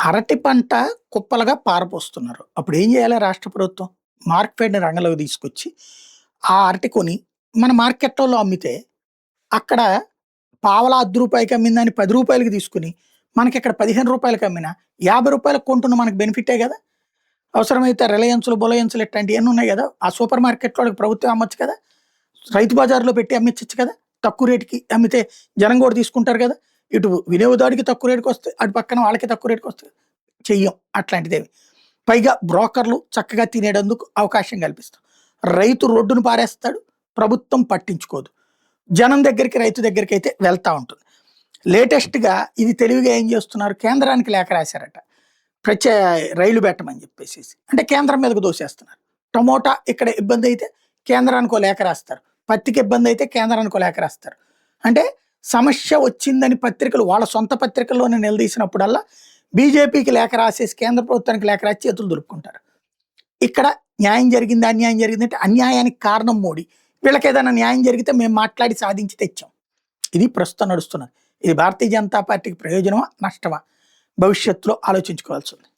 అరటి పంట కుప్పలుగా పారపోస్తున్నారు. అప్పుడు ఏం చేయాలి రాష్ట్ర ప్రభుత్వం? మార్కెట్‌ని రంగంలోకి తీసుకొచ్చి, ఆ అరటి కొని మన మార్కెట్‌లో అమ్మితే, అక్కడ పావలా రూ. 10కి అమ్మిందాన్ని రూ. 10కి తీసుకొని, మనకిక్కడ రూ. 15కి అమ్మినా రూ. 50కి కొంటున్న మనకు బెనిఫిటే గదా! అవసరమైతే రిలయన్స్‌లు, బొలయన్స్‌లు ఇట్లాంటియన్నీ ఉన్నాయి గదా! ఆ సూపర్ మార్కెట్‌లోళ్ళకి ప్రభుత్వం అమ్మొచ్చు కదా! రైతు బజార్‌లో పెట్టి అమ్మిచ్చచ్చు కదా! తక్కువ రేట్‌కి అమ్మితే జనం గూడా తీసుకుంటారు గదా! ఇటు వినియోగదారుడికి తక్కువ రేట్‌కొస్తాయి. అటు పక్కన వాళ్ళకి తక్కువ రేట్‌కొస్తాయి. చెయ్యం అట్లాంటిదేమి. పైగా బ్రోకర్‌లు చక్కగా తినేటందుకు అవకాశం కల్పిస్తాం. రైతు రోడ్డున పారేస్తాడు. ప్రభుత్వం పట్టించుకోదు. జనం దగ్గరికి, రైతు దగ్గరికైతే వెళ్తా ఉంటుంది. లేటెస్ట్‌గా ఇది తెలివిగా ఏం చేస్తున్నారు, కేంద్రానికి లేఖ రాశారట. ప్రత్యే రైలు పెట్టమని చెప్పేసేసి. అంటే కేంద్రం మీదకు దోసేస్తున్నారు. టమోటా ఇక్కడ ఇబ్బందయితే కేంద్రానికో లేఖ రాస్తారు. పత్తికి ఇబ్బందయితే కేంద్రానికో లేఖ రాస్తారు. అంటే సమస్య వచ్చిందని పత్రికలు వాళ్ళ సొంత పత్రికల్లోనే నిలదీసినప్పుడల్లా బీజేపీకి లేఖ రాసేసి కేంద్ర ప్రభుత్వానికి లేఖ రాసి చేతులు దులుపుకుంటారు. ఇక్కడ న్యాయం జరిగింది, అన్యాయం జరిగిందంటే అన్యాయానికి కారణం మోడీ. వీళ్ళకేదైనా న్యాయం జరిగితే మేము మాట్లాడి సాధించి తెచ్చాం. ఇది ప్రస్తుతం నడుస్తున్నది. ఇది భారతీయ జనతా పార్టీకి ప్రయోజనమా? నష్టమా? భవిష్యత్తులో ఆలోచించుకోవాల్సి ఉంది.